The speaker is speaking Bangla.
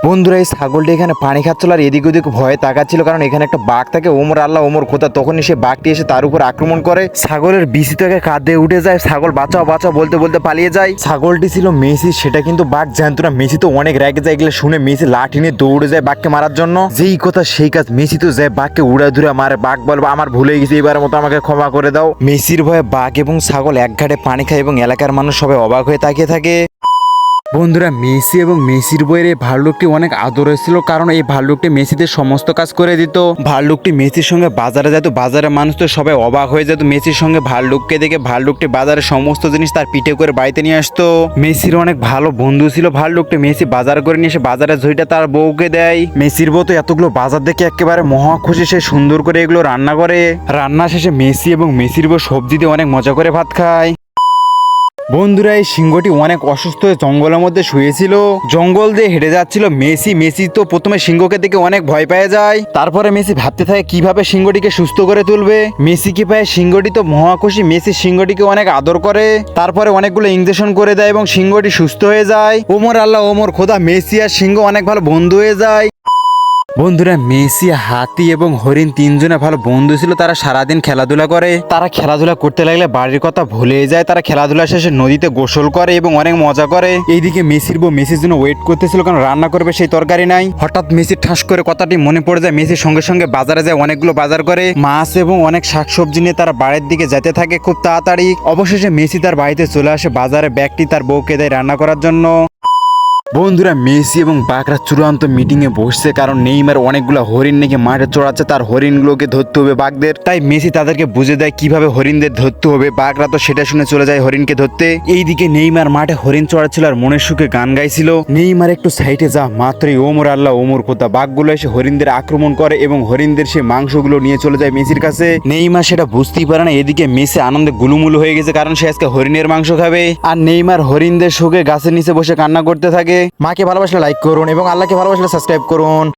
বন্ধুরা এই ছাগলটি এখানে পানি খাচ্ছিল আর এদিক ওদিক ভয়ে তাকাচ্ছিল, কারণ এখানে একটা বাঘ থাকে। ওমর আল্লাহ ওমর খোদা, তখনই সে বাঘটি এসে তার উপর আক্রমণ করে। ছাগলের বিচি থেকে কাঁধে উঠে যায়, ছাগল বাঁচাও বাঁচাও বলতে বলতে পালিয়ে যায়। ছাগলটি ছিল মেসি, সেটা কিন্তু বাঘ জানতো না। মেসি তো অনেক রেগে যায়, এগুলো শুনে মেসি লাঠি নিয়ে দৌড়ে যায় বাঘকে মারার জন্য। যেই কথা সেই কাজ, মেসি তো যায় বাঘকে উড়া ধুরে মারে। বাঘ বলবে আমার ভুলে গেছি, এবার মতো আমাকে ক্ষমা করে দাও। মেসির ভয়ে বাঘ এবং ছাগল এক ঘাটে পানি খায় এবং এলাকার মানুষ সবাই অবাক হয়ে তাকিয়ে থাকে। বন্ধুরা মেসি এবং মেসির বইয়ের এই ভাল্লুকটি অনেক আদর হয়েছিল, কারণ এই ভাল্লুকটি মেসিদের সমস্ত কাজ করে দিত। ভাল্লুকটি মেসির সঙ্গে বাজারে যেত, বাজারের মানুষ তো সবাই অবাক হয়ে যেত মেসির সঙ্গে ভাল্লুককে দেখে। ভাল্লুকটি বাজারের সমস্ত জিনিস তার পিঠে করে বাড়িতে নিয়ে আসতো। মেসির অনেক ভালো বন্ধু ছিল ভাল্লুকটি। মেসি বাজার করে নিয়ে এসে বাজারের ঝুড়িটা তার বউকে দেয়। মেসির বউ তো এতগুলো বাজার দেখে একেবারে মহা খুশি, সে সুন্দর করে এগুলো রান্না করে। রান্না শেষে মেসি এবং মেসির বউ সবজি দিয়ে অনেক মজা করে ভাত খায়। বন্ধুরা এই সিংহটি অনেক অসুস্থ হয়ে জঙ্গলের মধ্যে শুয়েছিল। জঙ্গল দিয়ে হেঁটে যাচ্ছিল মেসি তো প্রথমে সিংহকে দেখে অনেক ভয় পেয়ে যায়। তারপরে মেসি ভাবতে থাকে কিভাবে সিংহটিকে সুস্থ করে তুলবে। মেসিকে পায় সিংহটি তো মহাখুশি, মেসি সিংহটিকে অনেক আদর করে। তারপরে অনেকগুলো ইঞ্জেকশন করে দেয় এবং সিংহটি সুস্থ হয়ে যায়। ওমর আল্লাহ ওমর খোদা, মেসি আর সিংহ অনেক ভালো বন্ধু হয়ে যায়। বন্ধুরা মেসি, হাতি এবং হরিণ তিনজনে ভালো বন্ধু ছিল। তারা সারাদিন খেলাধুলা করে। তারা খেলাধুলা করতে লাগলে বাড়ির কথা ভুলে যায়। তারা খেলাধুলা শেষে নদীতে গোসল করে এবং অনেক মজা করে। এইদিকে মেসির বউ মেসির জন্য ওয়েট করতেছিল, কারণ রান্না করবে সেই তরকারি নাই। হঠাৎ মেসির ঠাস করে কথাটি মনে পড়ে যায়। মেসির সঙ্গে সঙ্গে বাজারে যায়, অনেকগুলো বাজার করে মাছ এবং অনেক শাকসবজি নিয়ে তারা বাড়ির দিকে যেতে থাকে খুব তাড়াতাড়ি। অবশেষে মেসি তার বাড়িতে চলে আসে। বাজারে ব্যাগটি তার বউকে দেয় রান্না করার জন্য। বন্ধুরা মেসি এবং বাঘরা চূড়ান্ত মিটিং এ বসছে, কারণ নেইমার অনেকগুলো হরিণ নাকি মাঠে চড়াচ্ছে, তার হরিণগুলোকে ধরতে হবে বাঘদের। তাই মেসি তাদেরকে বুঝে দেয় কিভাবে হরিণদের ধরতে হবে। বাঘরা তো সেটা শুনে চলে যায় হরিণকে ধরতে। এইদিকে নেইমার মাঠে হরিণ চড়াচ্ছিল আর মনের সুখে গান গাইছিল। নেইমার একটু সাইডে যা মাত্রই ওমর আল্লাহ ওমর খোদা, বাঘগুলো এসে হরিণদের আক্রমণ করে এবং হরিণদের সে মাংসগুলো নিয়ে চলে যায় মেসির কাছে। নেইমার সেটা বুঝতেই পারে না। এদিকে মেসি আনন্দে গুলুমুলু হয়ে গেছে, কারণ সে আজকে হরিণের মাংস খাবে। আর নেইমার হরিণদের সুখে গাছের নিচে বসে কান্না করতে থাকে। মাকে ভালোবাসলে লাইক করুন এবং আল্লাহকে ভালোবাসলে সাবস্ক্রাইব করুন।